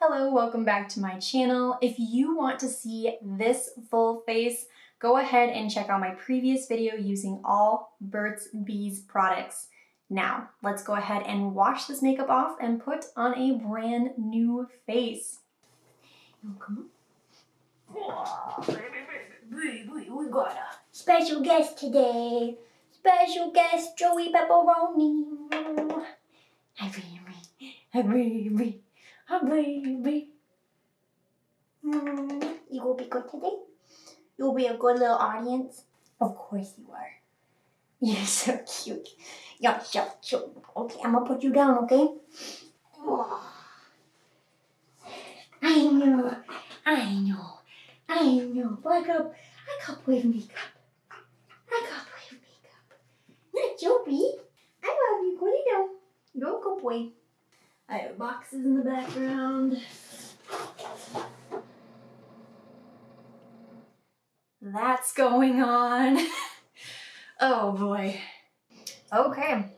Hello, welcome back to my channel. If you want to see this full face, go ahead and check out my previous video using all Burt's Bees products. Now, let's go ahead and wash this makeup off and put on a brand new face. Oh, come on. We got a special guest today. Special guest, Joey Pepperoni. Hi, baby. Hi, baby. Hi, baby. You will be good today? You'll be a good little audience? Of course you are. You're so cute. You're so cute. Okay, I'm gonna put you down, okay? I know. I can't play with makeup. Not Joey. I love you. Put it down. You're a good boy. I have boxes in the background. That's going on. Oh boy. Okay.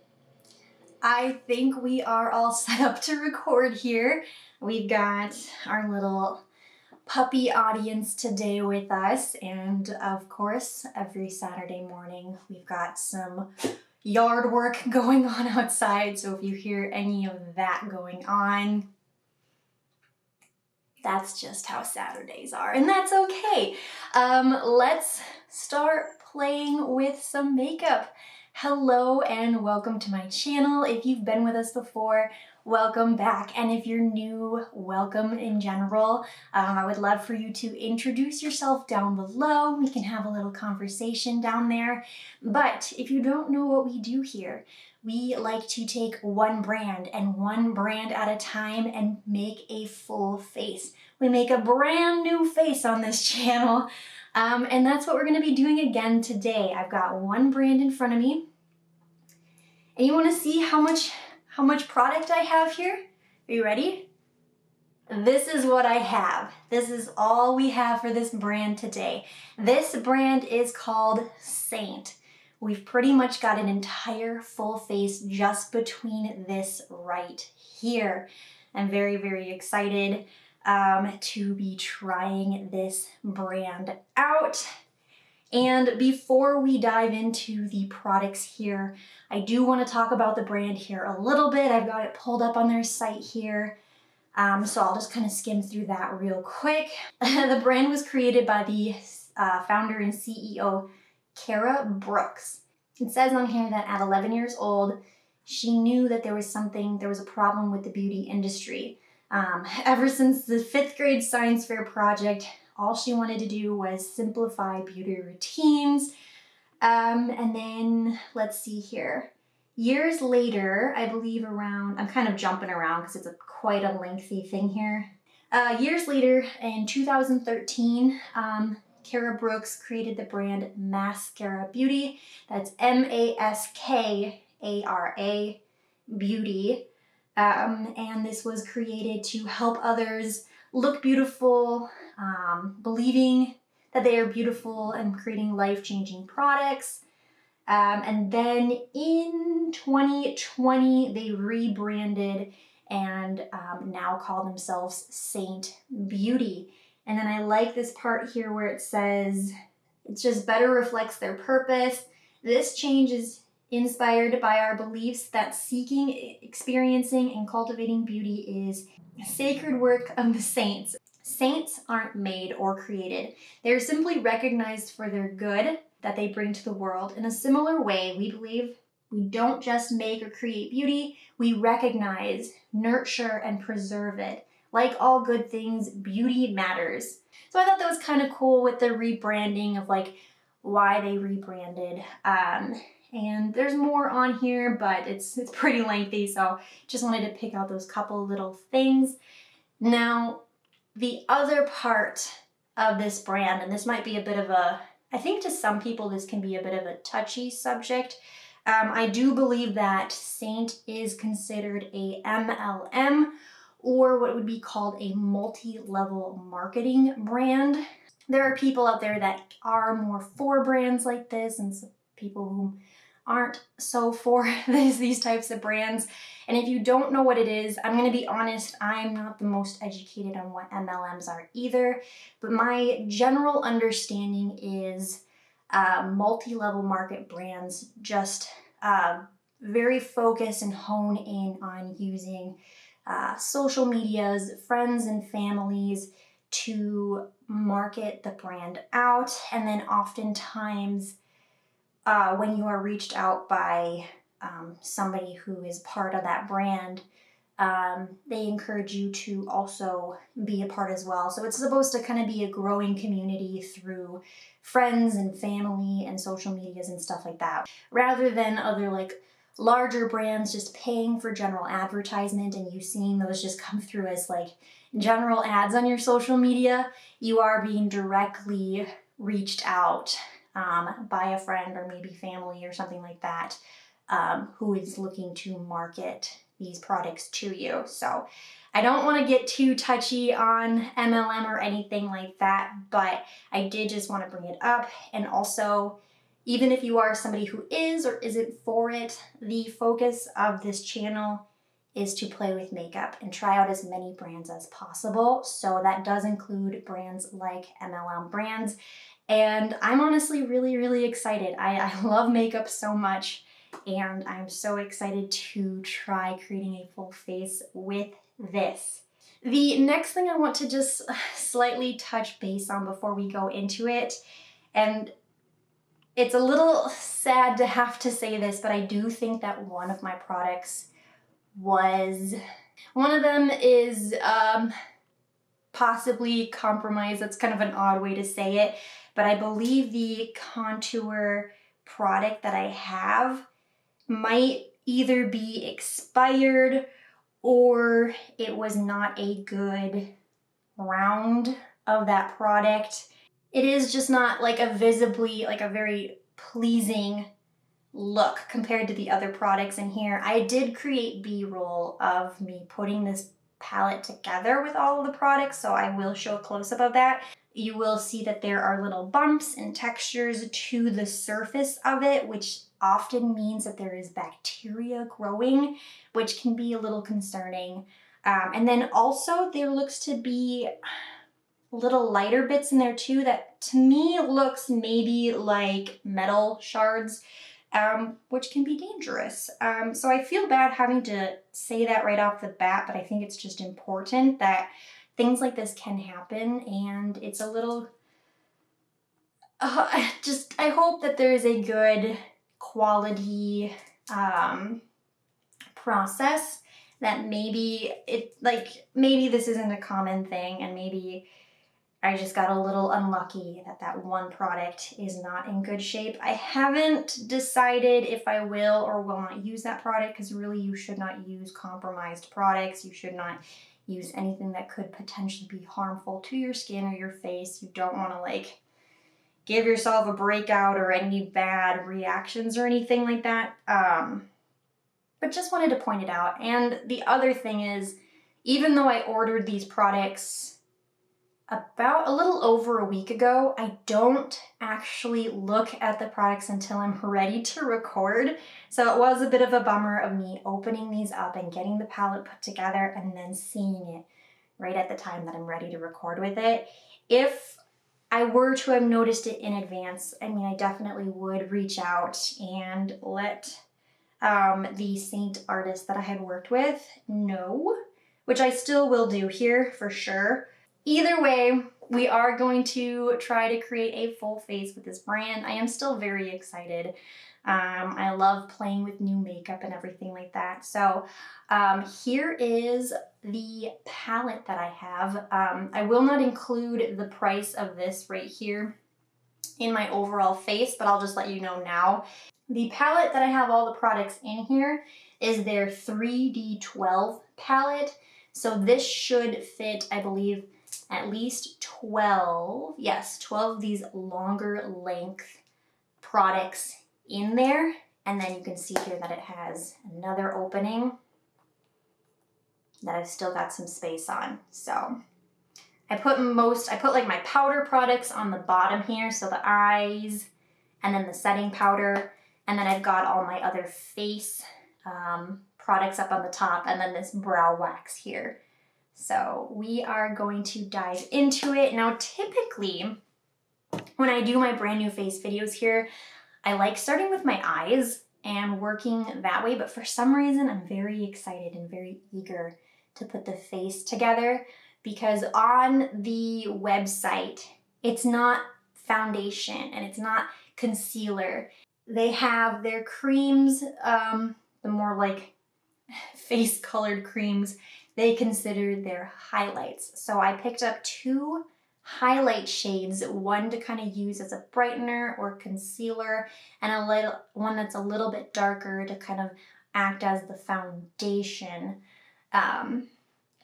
I think we are all set up to record here. We've got our little puppy audience today with us, and of course, every Saturday morning we've got some yard work going on outside, so if you hear any of that going on, that's just how Saturdays are, and that's okay. Let's start playing with some makeup. Hello and welcome to my channel. If you've been with us before, welcome back, and if you're new, welcome in general. I would love for you to introduce yourself down below. We can have a little conversation down there. But if you don't know what we do here, we like to take one brand and one brand at a time and make a full face. We make a brand new face on this channel, and that's what we're going to be doing again today. I've got one brand in front of me, and you want to see how much product I have here? Are you ready? This is what I have. This is all we have for this brand today. This brand is called Seint. We've pretty much got an entire full face just between this right here. I'm very, very excited to be trying this brand out. And before we dive into the products here, I do want to talk about the brand here a little bit. I've got it pulled up on their site here. So I'll just kind of skim through that real quick. The brand was created by the founder and CEO, Kara Brooks. It says on here that at 11 years old, she knew that there was a problem with the beauty industry. Ever since the 5th grade science fair project, all she wanted to do was simplify beauty routines. And then, let's see here. Years later, I believe I'm kind of jumping around because it's quite a lengthy thing here. Years later, in 2013, Kara Brooks created the brand Mascara Beauty. That's M-A-S-K-A-R-A Beauty. And this was created to help others look beautiful, believing that they are beautiful, and creating life-changing products. And then in 2020, they rebranded and now call themselves Seint Beauty. And then I like this part here where it says, it just better reflects their purpose. This change is inspired by our beliefs that seeking, experiencing, and cultivating beauty is a sacred work of the saints. Saints aren't made or created. They're simply recognized for their good that they bring to the world. In a similar way, we believe we don't just make or create beauty, we recognize, nurture, and preserve it. Like all good things, beauty matters. So I thought that was kind of cool with the rebranding of like why they rebranded. And there's more on here, but it's pretty lengthy, so just wanted to pick out those couple little things. Now, the other part of this brand, and this might be a bit of I think to some people this can be a bit of a touchy subject. I do believe that Seint is considered a MLM, or what would be called a multi-level marketing brand. There are people out there that are more for brands like this, and some people who aren't so for these types of brands. And if you don't know what it is, I'm gonna be honest, I'm not the most educated on what MLMs are either, but my general understanding is multi-level market brands just very focus and hone in on using social medias, friends and families to market the brand out. And then oftentimes when you are reached out by somebody who is part of that brand, they encourage you to also be a part as well. So it's supposed to kind of be a growing community through friends and family and social medias and stuff like that, rather than other like larger brands just paying for general advertisement and you seeing those just come through as like general ads on your social media. You are being directly reached out by a friend or maybe family or something like that, who is looking to market these products to you. So I don't want to get too touchy on MLM or anything like that, but I did just want to bring it up. And also, even if you are somebody who is or isn't for it, the focus of this channel is to play with makeup and try out as many brands as possible. So that does include brands like MLM brands. And I'm honestly really, really excited. I love makeup so much, and I'm so excited to try creating a full face with this. The next thing I want to just slightly touch base on before we go into it, and it's a little sad to have to say this, but I do think that one of my products one of them is possibly compromised. That's kind of an odd way to say it, but I believe the contour product that I have might either be expired or it was not a good round of that product. It is just not like a visibly, like a very pleasing look compared to the other products in here. I did create B-roll of me putting this palette together with all of the products, so I will show a close-up of that. You will see that there are little bumps and textures to the surface of it, which often means that there is bacteria growing, which can be a little concerning. And then also there looks to be little lighter bits in there too that to me looks maybe like metal shards, which can be dangerous. So I feel bad having to say that right off the bat, but I think it's just important that things like this can happen, and it's a little, I hope that there is a good quality process, that maybe this isn't a common thing, and maybe I just got a little unlucky that one product is not in good shape. I haven't decided if I will or will not use that product, because really you should not use compromised products. You should not use anything that could potentially be harmful to your skin or your face. You don't want to like give yourself a breakout or any bad reactions or anything like that. But just wanted to point it out. And the other thing is, even though I ordered these products about a little over a week ago, I don't actually look at the products until I'm ready to record. So it was a bit of a bummer of me opening these up and getting the palette put together and then seeing it right at the time that I'm ready to record with it. If I were to have noticed it in advance, I mean, I definitely would reach out and let the Seint artist that I had worked with know, which I still will do here for sure. Either way, we are going to try to create a full face with this brand. I am still very excited. I love playing with new makeup and everything like that. So here is the palette that I have. I will not include the price of this right here in my overall face, but I'll just let you know now. The palette that I have all the products in here is their 3D12 palette. So this should fit, I believe, at least 12 of these longer length products in there. And then you can see here that it has another opening that I've still got some space on. So I put like my powder products on the bottom here, so the eyes and then the setting powder. And then I've got all my other face products up on the top, and then this brow wax here. So we are going to dive into it. Now, typically, when I do my brand new face videos here, I like starting with my eyes and working that way, but for some reason, I'm very excited and very eager to put the face together, because on the website, it's not foundation and it's not concealer. They have their creams, the more like face colored creams, they consider their highlights. So I picked up 2 highlight shades, one to kind of use as a brightener or concealer, and one that's a little bit darker to kind of act as the foundation. And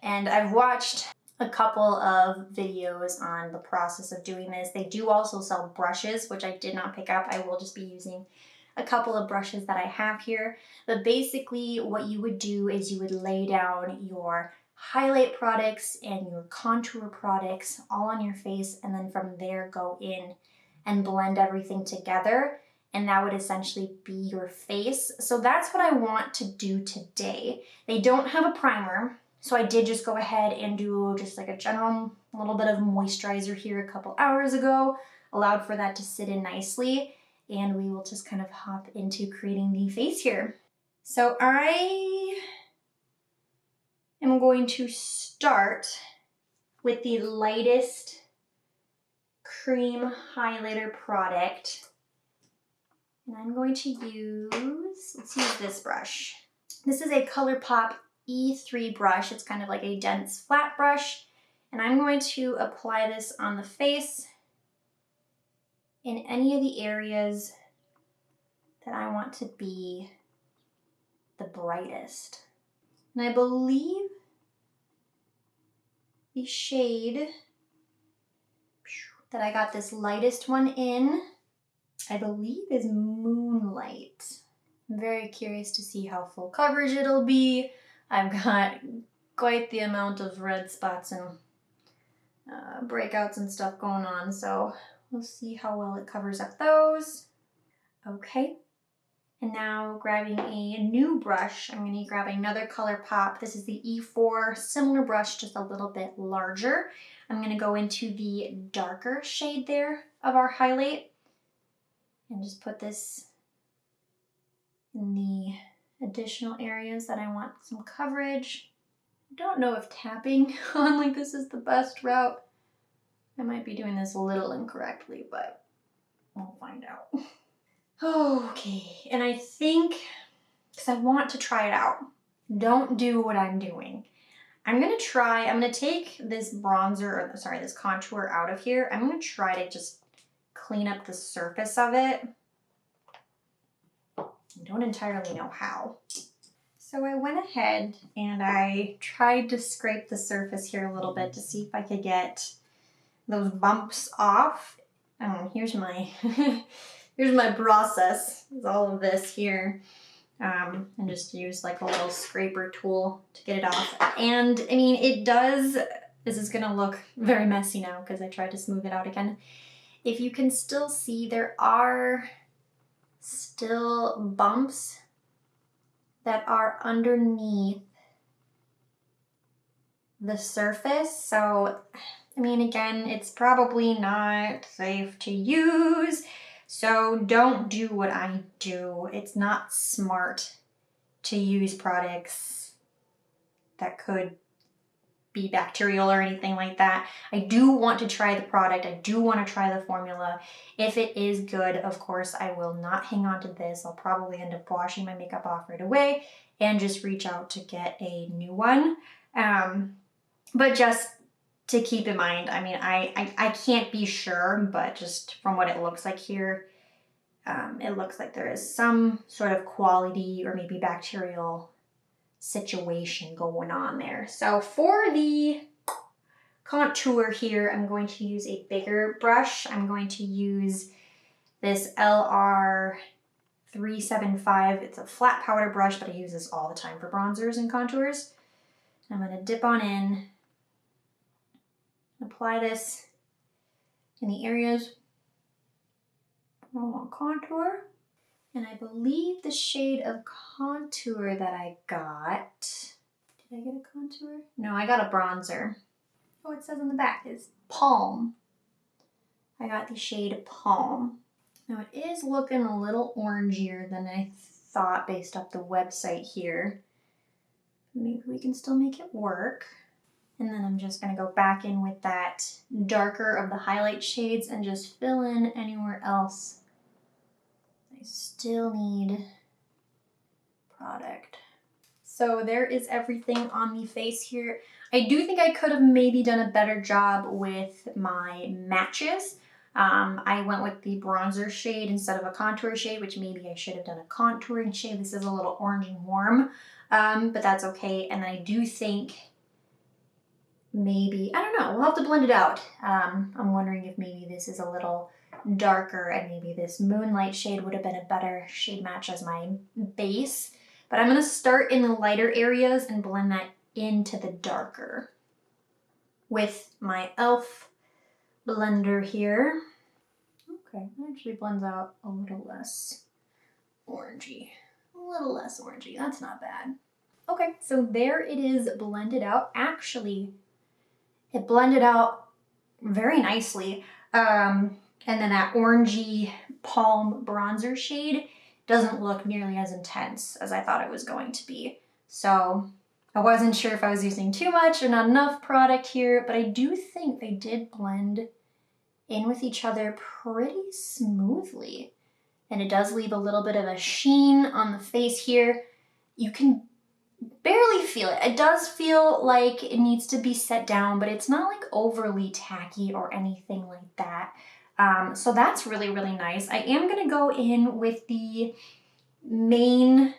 I've watched a couple of videos on the process of doing this. They do also sell brushes, which I did not pick up. I will just be using a couple of brushes that I have here. But basically what you would do is you would lay down your highlight products and your contour products all on your face, and then from there go in and blend everything together, and that would essentially be your face. So that's what I want to do today. They don't have a primer, so I did just go ahead and do just like a general little bit of moisturizer here a couple hours ago, allowed for that to sit in nicely, and we will just kind of hop into creating the face here. So I am going to start with the lightest cream highlighter product. And I'm going to let's use this brush. This is a ColourPop E3 brush. It's kind of like a dense flat brush. And I'm going to apply this on the face in any of the areas that I want to be the brightest. And I believe the shade that I got this lightest one in, I believe is Moonlight. I'm very curious to see how full coverage it'll be. I've got quite the amount of red spots and breakouts and stuff going on, so we'll see how well it covers up those. Okay. And now grabbing a new brush, I'm going to grab another ColourPop. This is the E4, similar brush, just a little bit larger. I'm going to go into the darker shade there of our highlight and just put this in the additional areas that I want some coverage. I don't know if tapping on like this is the best route. I might be doing this a little incorrectly, but we'll find out. Okay, and I think, because I want to try it out, don't do what I'm doing. I'm going to take this bronzer, or sorry, this contour out of here. I'm going to try to just clean up the surface of it. I don't entirely know how. So I went ahead and I tried to scrape the surface here a little bit to see if I could get those bumps off. Here's my here's my process. It's all of this here. And just use like a little scraper tool to get it off. And I mean, it does, this is gonna look very messy now because I tried to smooth it out again. If you can still see, there are still bumps that are underneath the surface. So, I mean, again, it's probably not safe to use. So don't do what I do. It's not smart to use products that could be bacterial or anything like that. I do want to try the product. I do want to try the formula. If it is good, of course, I will not hang on to this. I'll probably end up washing my makeup off right away and just reach out to get a new one. But just to keep in mind, I mean, I can't be sure, but just from what it looks like here, it looks like there is some sort of quality or maybe bacterial situation going on there. So for the contour here, I'm going to use a bigger brush. I'm going to use this LR375. It's a flat powder brush, but I use this all the time for bronzers and contours. I'm going to dip on in, apply this in the areas I want contour. And I believe the shade of contour that I got, did I get a contour? No, I got a bronzer. Oh, it says on the back is Palm. I got the shade Palm. Now it is looking a little orangier than I thought based off the website here. Maybe we can still make it work. And then I'm just gonna go back in with that darker of the highlight shades and just fill in anywhere else I still need product. So there is everything on the face here. I do think I could have maybe done a better job with my matches. I went with the bronzer shade instead of a contour shade, which maybe I should have done a contouring shade. This is a little orange and warm, but that's okay. And I do think maybe, I don't know, we'll have to blend it out. I'm wondering if maybe this is a little darker and maybe this Moonlight shade would have been a better shade match as my base. But I'm going to start in the lighter areas and blend that into the darker with my e.l.f. blender here. Okay, it actually blends out a little less orangey. A little less orangey, that's not bad. Okay, so there it is blended out. Actually, it blended out very nicely. And then that orangey Palm bronzer shade doesn't look nearly as intense as I thought it was going to be. So I wasn't sure if I was using too much or not enough product here, but I do think they did blend in with each other pretty smoothly. And it does leave a little bit of a sheen on the face here. You can barely feel it. It does feel like it needs to be set down, but it's not like overly tacky or anything like that. So that's really, really nice. I am going to go in with the main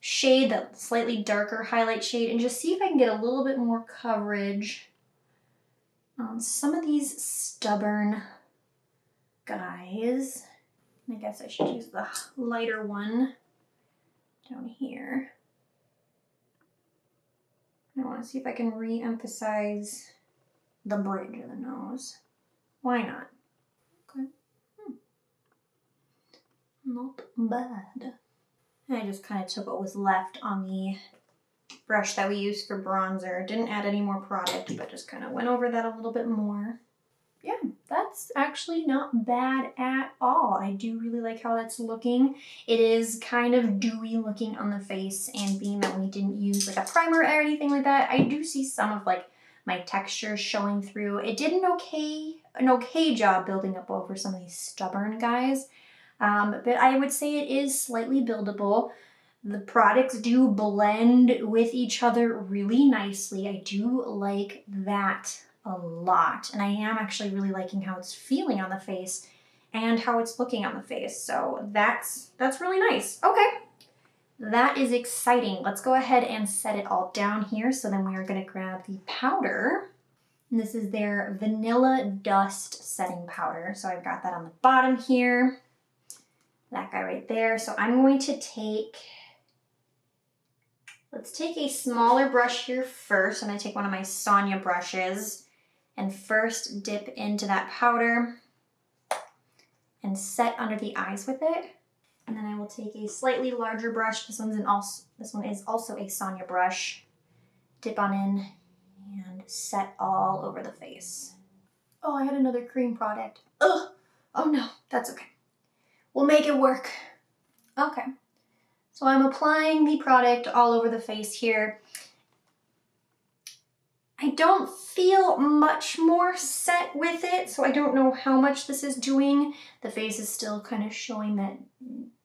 shade, that slightly darker highlight shade, and just see if I can get a little bit more coverage on some of these stubborn guys. I guess I should use the lighter one down here. I want to see if I can re-emphasize the bridge of the nose. Why not? Okay. Not bad. I just kind of took what was left on the brush that we used for bronzer. Didn't add any more product, but just kind of went over that a little bit more. Yeah, that's actually not bad at all. I do really like how that's looking. It is kind of dewy looking on the face, and being that we didn't use like a primer or anything like that, I do see some of like my texture showing through. It did an okay job building up over some of these stubborn guys. But I would say it is slightly buildable. The products do blend with each other really nicely. I do like that a lot. And I am actually really liking how it's feeling on the face and how it's looking on the face. So that's really nice. Okay, that is exciting. Let's go ahead and set it all down here. So then we are going to grab the powder. And this is their Vanilla Dust Setting Powder. So I've got that on the bottom here. That guy right there. So I'm going to let's take a smaller brush here first. I'm going to take one of my Sonia brushes and first dip into that powder and set under the eyes with it. And then I will take a slightly larger brush. This one is also a Sonia brush. Dip on in and set all over the face. Oh, I had another cream product. Ugh. Oh no, that's okay. We'll make it work. Okay, so I'm applying the product all over the face here. I don't feel much more set with it, so I don't know how much this is doing. The face is still kind of showing that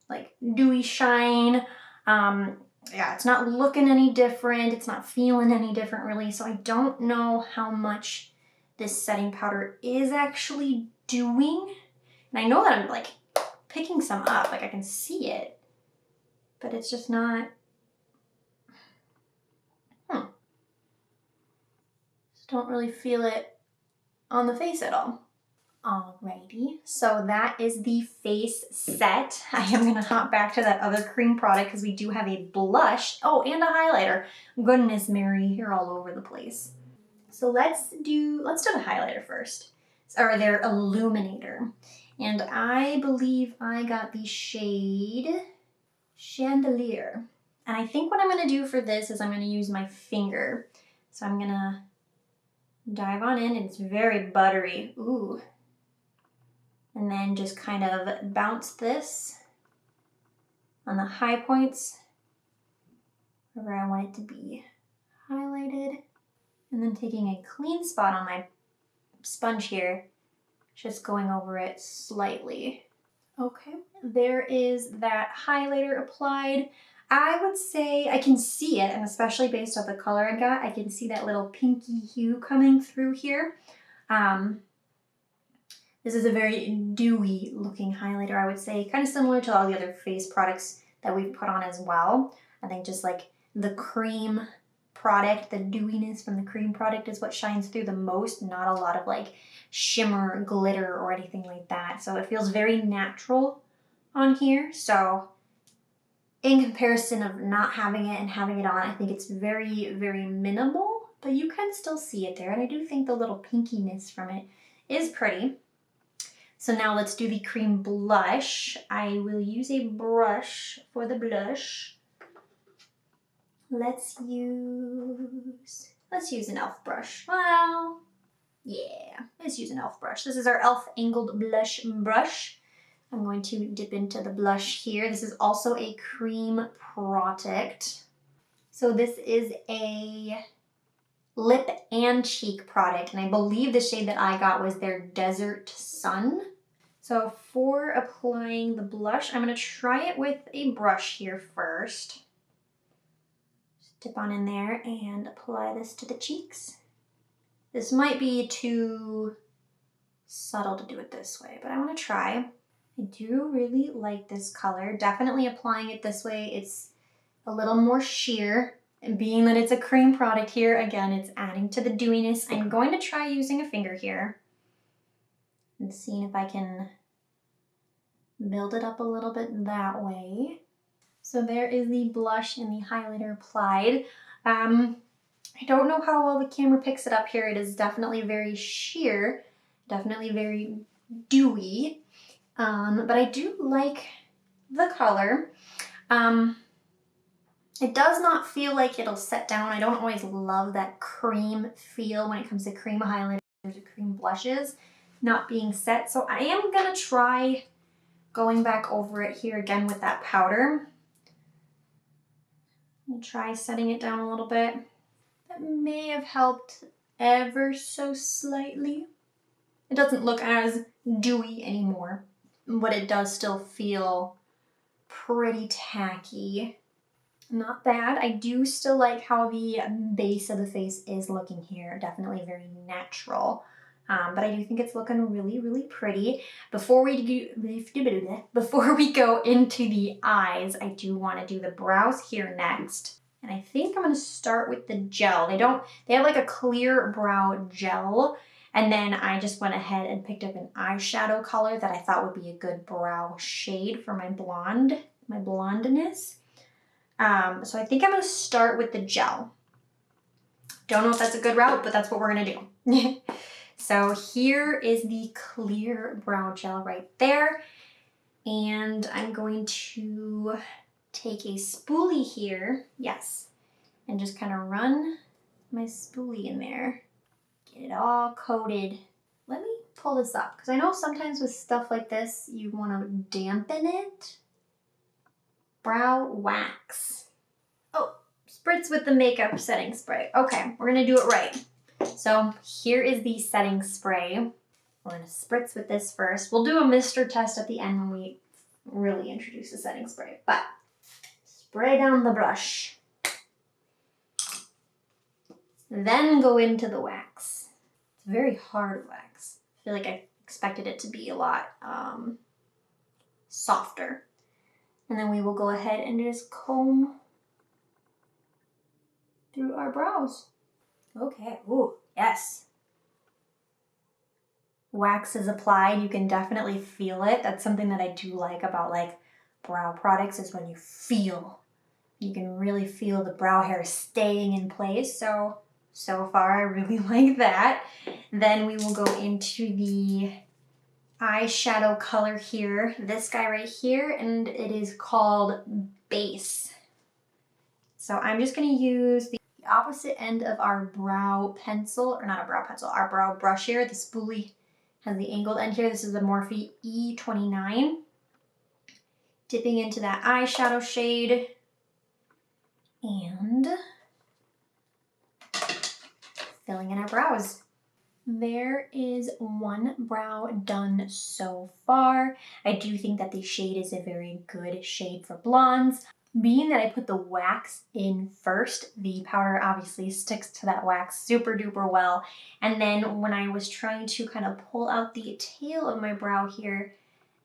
like dewy shine. Yeah, it's not looking any different. It's not feeling any different really, so I don't know how much this setting powder is actually doing. And I know that I'm like picking some up, like I can see it, but it's just not, just don't really feel it on the face at all. Alrighty, so that is the face set. I am gonna hop back to that other cream product because we do have a blush, oh, and a highlighter. Goodness Mary, you're all over the place. So let's do the highlighter first, or their Illuminator. And I believe I got the shade Chandelier. And I think what I'm gonna do for this is I'm gonna use my finger. So I'm gonna dive on in, and it's very buttery. Ooh. And then just kind of bounce this on the high points wherever I want it to be highlighted. And then taking a clean spot on my sponge here, just going over it slightly. Okay, there is that highlighter applied. I would say I can see it, and especially based off the color I got, I can see that little pinky hue coming through here. This is a very dewy looking highlighter, I would say, kind of similar to all the other face products that we've put on as well. I think just like the cream product, the dewiness from the cream product is what shines through the most, not a lot of like shimmer, glitter, or anything like that. So it feels very natural on here. So in comparison of not having it and having it on, I think it's very, very minimal, but you can still see it there. And I do think the little pinkiness from it is pretty. So now let's do the cream blush. I will use a brush for the blush. Let's use an e.l.f. brush. Well, yeah, let's use an e.l.f. brush. This is our e.l.f. angled blush brush. I'm going to dip into the blush here. This is also a cream product. So this is a lip and cheek product, and I believe the shade that I got was their Desert Sun. So for applying the blush, I'm gonna try it with a brush here first. Just dip on in there and apply this to the cheeks. This might be too subtle to do it this way, but I wanna try. I do really like this color. Definitely applying it this way, it's a little more sheer. And being that it's a cream product here, again, it's adding to the dewiness. I'm going to try using a finger here and seeing if I can build it up a little bit that way. So there is the blush and the highlighter applied. I don't know how well the camera picks it up here. It is definitely very sheer, definitely very dewy, but I do like the color. It does not feel like it'll set down. I don't always love that cream feel when it comes to cream highlighters or cream blushes not being set. So I am gonna try going back over it here again with that powder. I'll try setting it down a little bit. That may have helped ever so slightly. It doesn't look as dewy anymore, but it does still feel pretty tacky. Not bad. I do still like how the base of the face is looking here. Definitely very natural. But I do think it's looking really, really pretty. Before we go into the eyes, I do want to do the brows here next. And I think I'm going to start with the gel. They have like a clear brow gel. And then I just went ahead and picked up an eyeshadow color that I thought would be a good brow shade for my blondness. So I think I'm gonna start with the gel. Don't know if that's a good route, but that's what we're gonna do. So here is the clear brow gel right there. And I'm going to take a spoolie here, yes, and just kind of run my spoolie in there. Get it all coated. Let me pull this up, because I know sometimes with stuff like this, you wanna dampen it. Brow wax. Oh, spritz with the makeup setting spray. Okay, we're gonna do it right. So here is the setting spray. We're gonna spritz with this first. We'll do a mister test at the end when we really introduce the setting spray, but spray down the brush. Then go into the wax. It's a very hard wax. I feel like I expected it to be a lot softer. And then we will go ahead and just comb through our brows. Okay, ooh, yes. Wax is applied, you can definitely feel it. That's something that I do like about like brow products is when you can really feel the brow hair staying in place. So far I really like that. Then we will go into the eyeshadow color here, this guy right here, and it is called Base. So I'm just going to use the opposite end of our brow pencil, or not a brow pencil, our brow brush here. The spoolie has the angled end here. This is the Morphe E29. Dipping into that eyeshadow shade and filling in our brows. There is one brow done so far. I do think that the shade is a very good shade for blondes. Being that I put the wax in first, the powder obviously sticks to that wax super duper well. And then when I was trying to kind of pull out the tail of my brow here,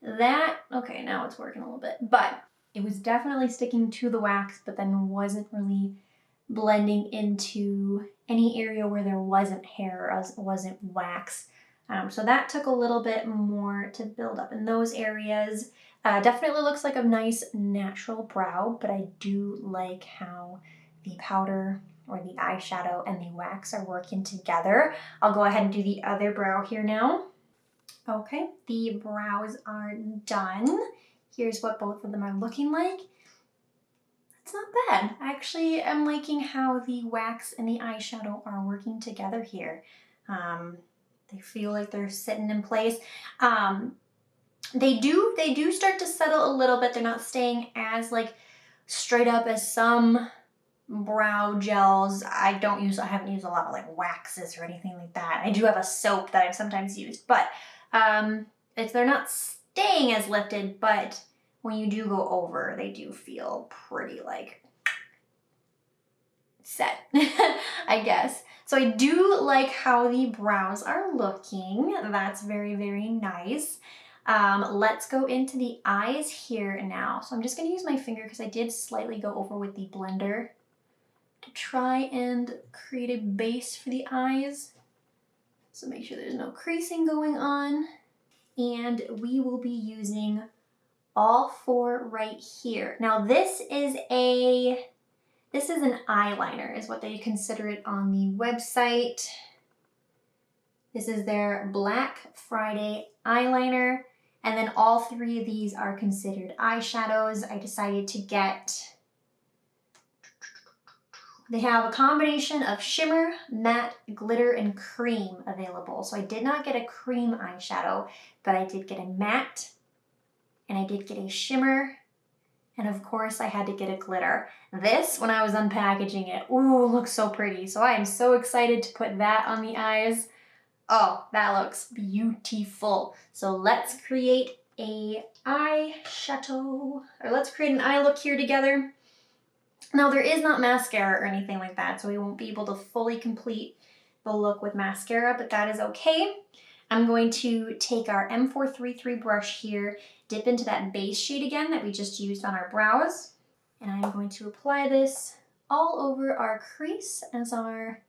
okay, now it's working a little bit, but it was definitely sticking to the wax, but then wasn't really blending into any area where there wasn't hair or wasn't wax. So that took a little bit more to build up in those areas. Definitely looks like a nice natural brow, but I do like how the powder or the eyeshadow and the wax are working together. I'll go ahead and do the other brow here now. Okay, the brows are done. Here's what both of them are looking like. It's not bad. I actually am liking how the wax and the eyeshadow are working together here. They feel like they're sitting in place. They do start to settle a little bit. They're not staying as like straight up as some brow gels. I haven't used a lot of like waxes or anything like that. I do have a soap that I've sometimes used, but they're not staying as lifted, but when you do go over, they do feel pretty like set, I guess. So I do like how the brows are looking. That's very, very nice. Let's go into the eyes here now. So I'm just gonna use my finger because I did slightly go over with the blender to try and create a base for the eyes. So make sure there's no creasing going on. And we will be using all four right here. Now this is an eyeliner is what they consider it on the website. This is their Black Friday eyeliner. And then all three of these are considered eyeshadows. I decided to they have a combination of shimmer, matte, glitter, and cream available. So I did not get a cream eyeshadow, but I did get a matte, and I did get a shimmer, and of course I had to get a glitter. This, when I was unpackaging it, ooh, looks so pretty. So I am so excited to put that on the eyes. Oh, that looks beautiful. So let's create a eyeshadow, or let's create an eye look here together. Now there is not mascara or anything like that, so we won't be able to fully complete the look with mascara, but that is okay. I'm going to take our M433 brush here, dip into that base shade again that we just used on our brows, and I'm going to apply this all over our crease as our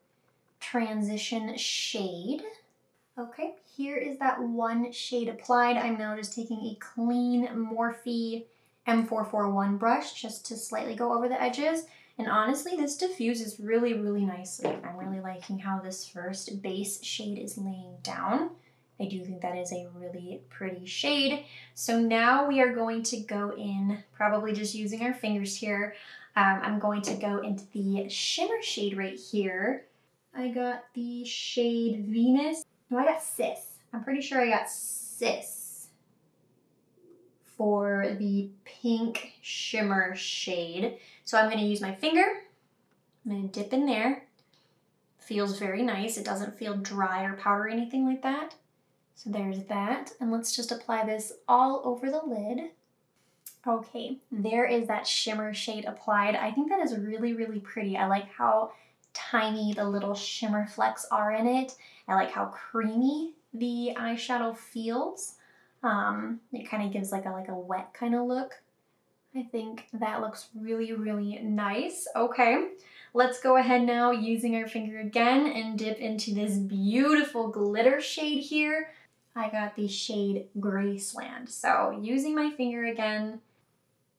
transition shade. Okay, here is that one shade applied. I'm now just taking a clean Morphe M441 brush just to slightly go over the edges. And honestly, this diffuses really, really nicely. I'm really liking how this first base shade is laying down. I do think that is a really pretty shade. So now we are going to go in, probably just using our fingers here. I'm going to go into the shimmer shade right here. I got the shade Venus. No, I got Sis. I'm pretty sure I got Sis for the pink shimmer shade. So I'm going to use my finger. I'm going to dip in there. Feels very nice. It doesn't feel dry or powdery or anything like that. So there's that. And let's just apply this all over the lid. Okay, there is that shimmer shade applied. I think that is really, really pretty. I like how tiny the little shimmer flecks are in it. I like how creamy the eyeshadow feels. It kind of gives like a wet kind of look. I think that looks really, really nice. Okay, let's go ahead now using our finger again and dip into this beautiful glitter shade here. I got the shade Graceland. So using my finger again.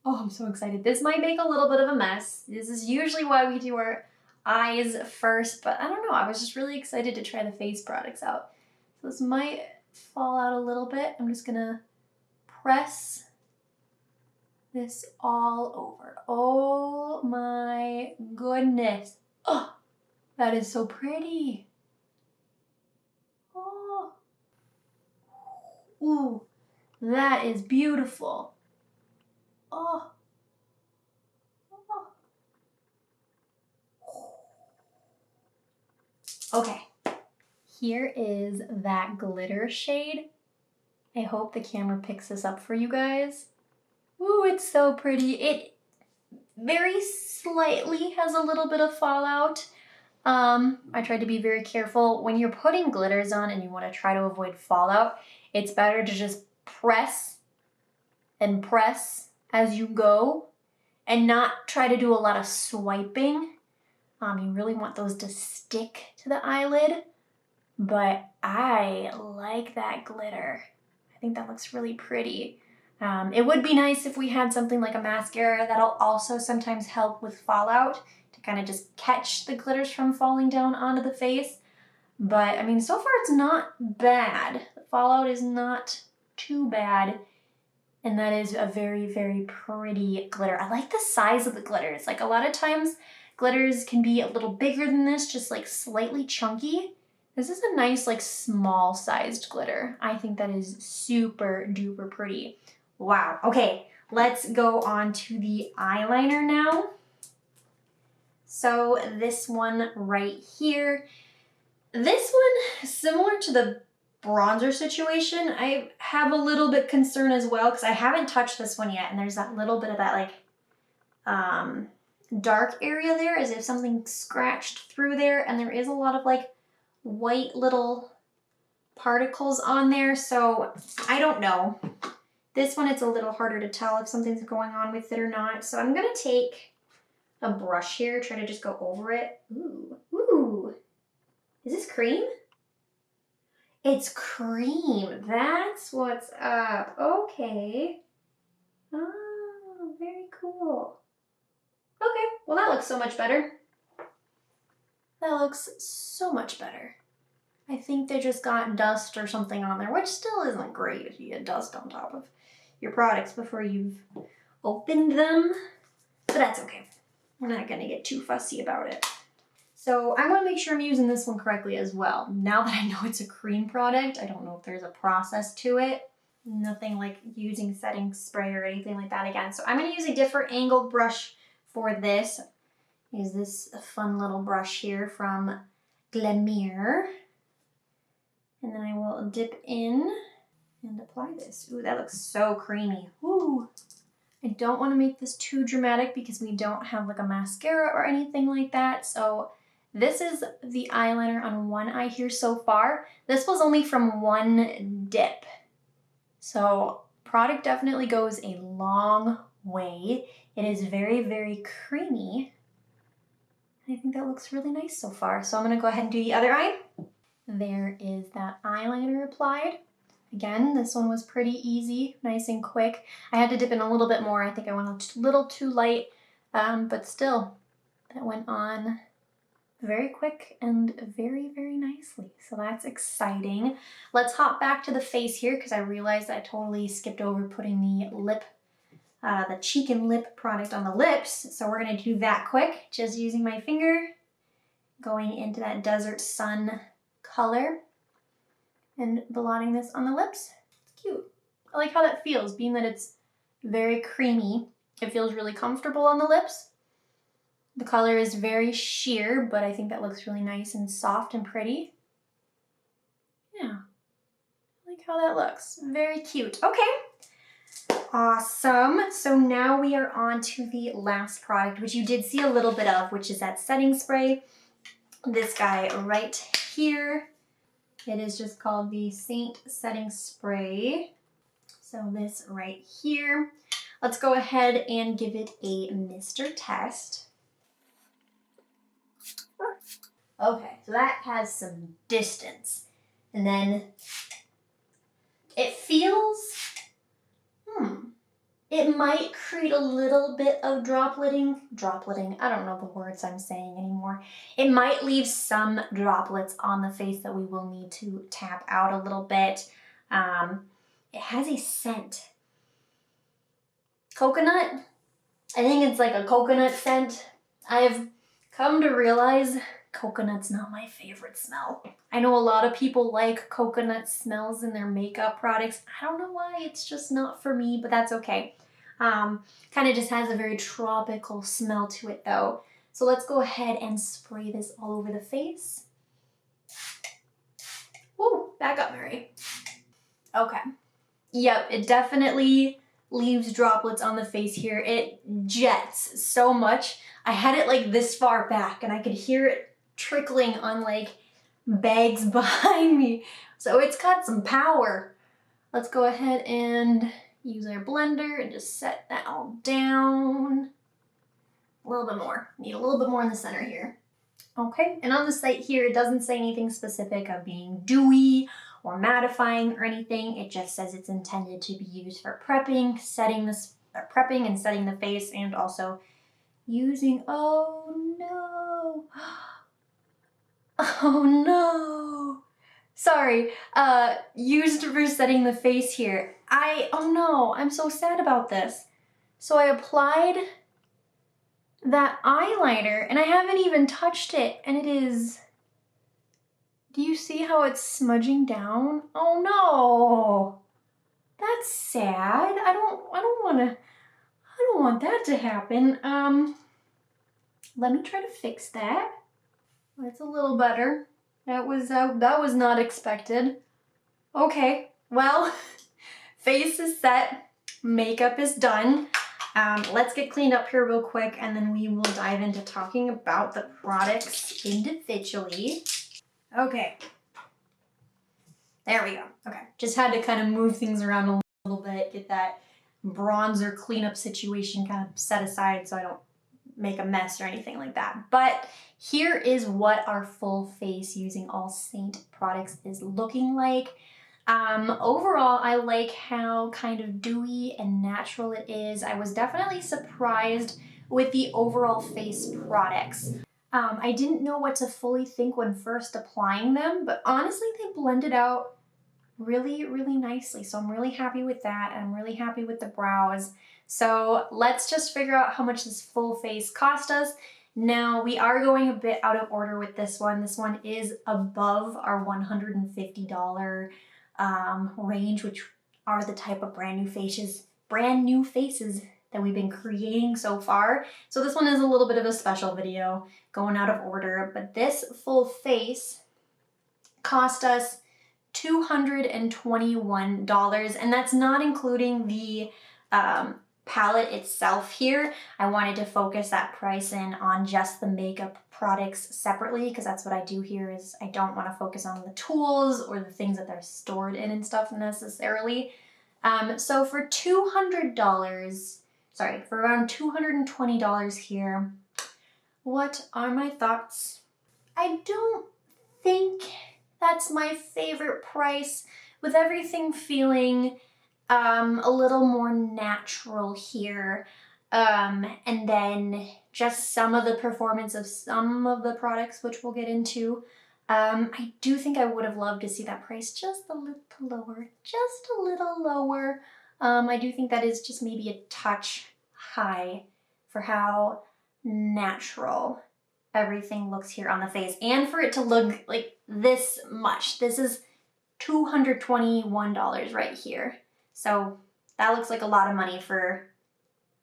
Oh, I'm so excited. This might make a little bit of a mess. This is usually why we do our eyes first, but I don't know. I was just really excited to try the face products out. So this might fall out a little bit. I'm just gonna press this all over. Oh my goodness. Oh, that is so pretty. Oh, ooh, that is beautiful. Oh, oh. Okay, here is that glitter shade. I hope the camera picks this up for you guys. Ooh, it's so pretty. It very slightly has a little bit of fallout. I tried to be very careful. When you're putting glitters on and you want to try to avoid fallout, it's better to just press and press as you go and not try to do a lot of swiping. You really want those to stick to the eyelid, but I like that glitter. I think that looks really pretty. It would be nice if we had something like a mascara that'll also sometimes help with fallout to kind of just catch the glitters from falling down onto the face. But I mean, so far it's not bad. The fallout is not too bad. And that is a very, very pretty glitter. I like the size of the glitters. Like a lot of times glitters can be a little bigger than this, just like slightly chunky. This is a nice like small sized glitter. I think that is super duper pretty. Wow. Okay, let's go on to the eyeliner now. So this one right here. This one, similar to the bronzer situation, I have a little bit concern as well because I haven't touched this one yet, and there's that little bit of that like dark area there as if something scratched through there, and there is a lot of like white little particles on there, so I don't know. This one, it's a little harder to tell if something's going on with it or not. So I'm gonna take a brush here, try to just go over it. Ooh, ooh. Is this cream? It's cream. That's what's up. Okay. Oh, very cool. Okay, well that looks so much better. That looks so much better. I think they just got dust or something on there, which still isn't great if you get dust on top of your products before you've opened them, but that's okay. We're not gonna get too fussy about it. So I wanna make sure I'm using this one correctly as well. Now that I know it's a cream product, I don't know if there's a process to it. Nothing like using setting spray or anything like that again. So I'm gonna use a different angled brush for this. Use this fun little brush here from Glamir. And then I will dip in and apply this. Ooh, that looks so creamy. Ooh. I don't want to make this too dramatic because we don't have like a mascara or anything like that. So this is the eyeliner on one eye here so far. This was only from one dip. So product definitely goes a long way. It is very, very creamy. I think that looks really nice so far. So I'm going to go ahead and do the other eye. There is that eyeliner applied. Again, this one was pretty easy, nice and quick. I had to dip in a little bit more. I think I went a little too light, but still, that went on very quick and very, very nicely. So that's exciting. Let's hop back to the face here because I realized I totally skipped over putting the lip, the cheek and lip product on the lips. So we're gonna do that quick, just using my finger, going into that Desert Sun color and blotting this on the lips. It's cute. I like how that feels, being that it's very creamy. It feels really comfortable on the lips. The color is very sheer, but I think that looks really nice and soft and pretty. Yeah, I like how that looks. Very cute. Okay, awesome. So now we are on to the last product, which you did see a little bit of, which is that setting spray. This guy right here. It is just called the Seint Setting Spray. So this right here. Let's go ahead and give it a mister test. Okay, so that has some distance. And then it feels, It might create a little bit of dropletting, I don't know the words I'm saying anymore. It might leave some droplets on the face that we will need to tap out a little bit. It has a scent. Coconut? I think it's like a coconut scent. I have come to realize coconut's not my favorite smell. I know a lot of people like coconut smells in their makeup products. I don't know why, it's just not for me, but that's okay. Kind of just has a very tropical smell to it though. So let's go ahead and spray this all over the face. Woo, back up, Mary. Okay. Yep, it definitely leaves droplets on the face here. It jets so much. I had it like this far back and I could hear it trickling on like bags behind me. So it's got some power. Let's go ahead and use our blender and just set that all down. A little bit more. Need a little bit more in the center here. Okay, and on the site here, it doesn't say anything specific of being dewy or mattifying or anything. It just says it's intended to be used for prepping, prepping and setting the face, and also using, oh no, oh no. Sorry, used for setting the face here. Oh no, I'm so sad about this. So I applied that eyeliner and I haven't even touched it, and it is, do you see how it's smudging down? Oh no, that's sad. I don't want that to happen. Let me try to fix that. That's a little better. That was not expected. Okay, well, face is set, makeup is done. Let's get cleaned up here real quick and then we will dive into talking about the products individually. Okay, there we go. Okay, just had to kind of move things around a little bit, get that bronzer cleanup situation kind of set aside so I don't make a mess or anything like that. But here is what our full face using all Seint products is looking like. Overall, I like how kind of dewy and natural it is. I was definitely surprised with the overall face products. I didn't know what to fully think when first applying them, but honestly, they blended out really, really nicely. So I'm really happy with that. I'm really happy with the brows. So let's just figure out how much this full face cost us. Now we are going a bit out of order with this one. This one is above our $150 range, which are the type of brand new faces that we've been creating so far. So this one is a little bit of a special video going out of order, but this full face cost us $221, and that's not including the palette itself here. I wanted to focus that price in on just the makeup products separately because that's what I do here, is I don't want to focus on the tools or the things that they're stored in and stuff necessarily. So for around $220 here, what are my thoughts? I don't think that's my favorite price, with everything feeling a little more natural here. And then just some of the performance of some of the products, which we'll get into. I do think I would have loved to see that price just a little lower, I do think that is just maybe a touch high for how natural everything looks here on the face, and for it to look like this much. This is $221 right here. So that looks like a lot of money for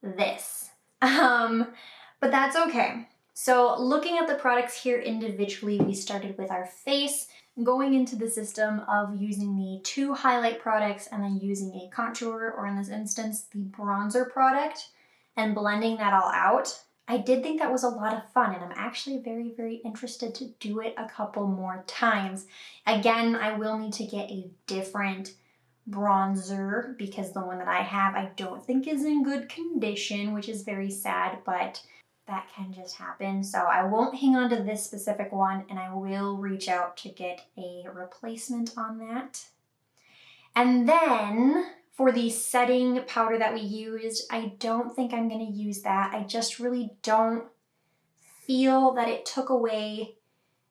this. But that's okay. So looking at the products here individually, we started with our face, going into the system of using the 2 highlight products and then using a contour, or in this instance, the bronzer product, and blending that all out. I did think that was a lot of fun, and I'm actually very, very interested to do it a couple more times. Again, I will need to get a different bronzer because the one that I have I don't think is in good condition, which is very sad, but that can just happen. So I won't hang on to this specific one, and I will reach out to get a replacement on that. And then For the setting powder that we used, I don't think I'm going to use that. I just really don't feel that it took away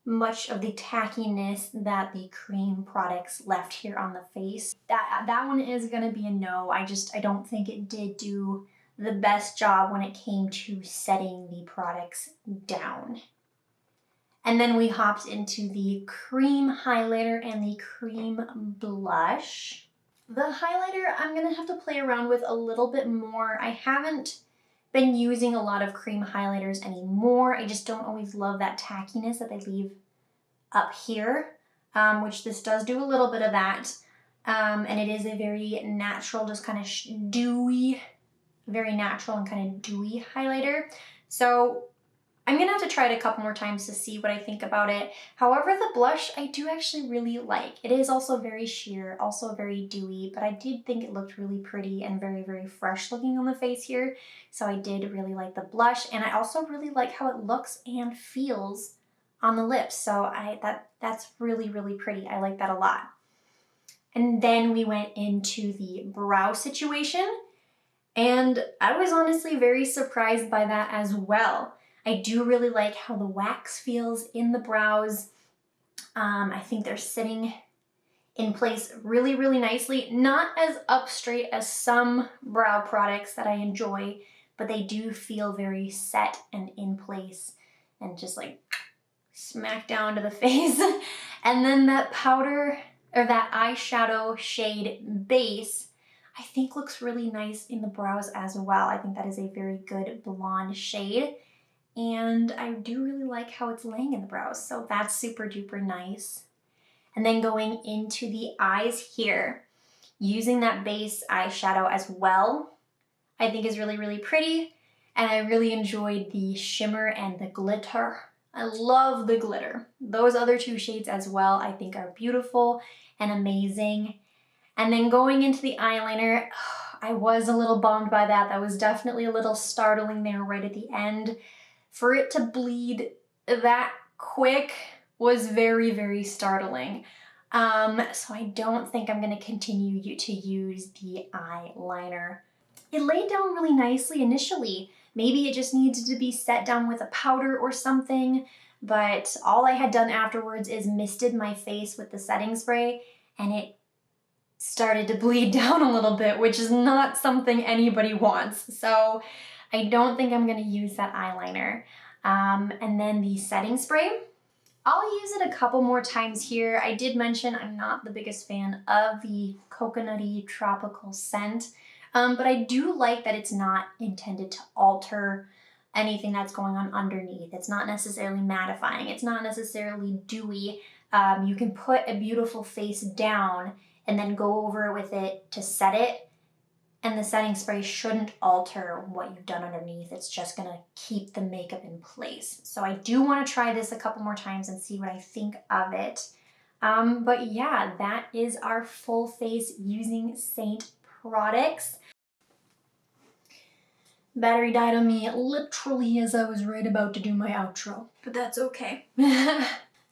much of the tackiness that the cream products left here on the face. That one is going to be a no. I don't think it did do the best job when it came to setting the products down. And then we hopped into the cream highlighter and the cream blush. The highlighter I'm gonna have to play around with a little bit more. I haven't been using a lot of cream highlighters anymore. I just don't always love that tackiness that they leave up here, which this does do a little bit of that. And it is a very natural, just kind of dewy, very natural and kind of dewy highlighter. So I'm gonna have to try it a couple more times to see what I think about it. However, the blush I do actually really like. It is also very sheer, also very dewy, but I did think it looked really pretty and very, very fresh looking on the face here. So I did really like the blush, and I also really like how it looks and feels on the lips. So that's really, really pretty. I like that a lot. And then we went into the brow situation, and I was honestly very surprised by that as well. I do really like how the wax feels in the brows. I think they're sitting in place really, really nicely. Not as up straight as some brow products that I enjoy, but they do feel very set and in place and just like smack down to the face. And then that powder, or that eyeshadow shade base, I think looks really nice in the brows as well. I think that is a very good blonde shade. And I do really like how it's laying in the brows, so that's super duper nice. And then going into the eyes here, using that base eyeshadow as well, I think is really, really pretty. And I really enjoyed the shimmer and the glitter. I love the glitter. Those other two shades as well, I think are beautiful and amazing. And then going into the eyeliner, I was a little bummed by that. That was definitely a little startling there right at the end. For it to bleed that quick was very, very startling. So I don't think I'm gonna continue to use the eyeliner. It laid down really nicely initially. Maybe it just needed to be set down with a powder or something, but all I had done afterwards is misted my face with the setting spray, and it started to bleed down a little bit, which is not something anybody wants. So I don't think I'm gonna use that eyeliner. And then the setting spray, I'll use it a couple more times here. I did mention I'm not the biggest fan of the coconutty tropical scent, but I do like that it's not intended to alter anything that's going on underneath. It's not necessarily mattifying. It's not necessarily dewy. You can put a beautiful face down and then go over it with it to set it. And the setting spray shouldn't alter what you've done underneath. It's just gonna keep the makeup in place. So I do wanna try this a couple more times and see what I think of it. But yeah, that is our full face using Seint products. Battery died on me literally as I was right about to do my outro, but that's okay.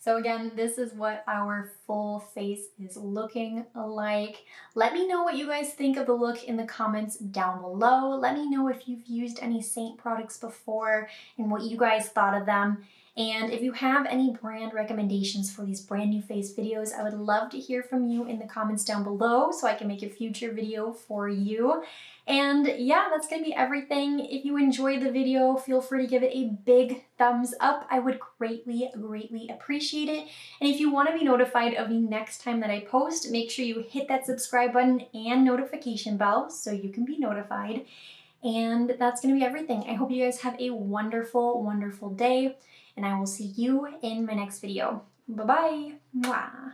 So again, this is what our full face is looking like. Let me know what you guys think of the look in the comments down below. Let me know if you've used any Seint products before and what you guys thought of them. And if you have any brand recommendations for these brand new face videos, I would love to hear from you in the comments down below so I can make a future video for you. And yeah, that's gonna be everything. If you enjoyed the video, feel free to give it a big thumbs up. I would greatly, greatly appreciate it. And if you want to be notified of the next time that I post, make sure you hit that subscribe button and notification bell so you can be notified. And that's gonna be everything. I hope you guys have a wonderful, wonderful day, and I will see you in my next video. Bye-bye. Mwah.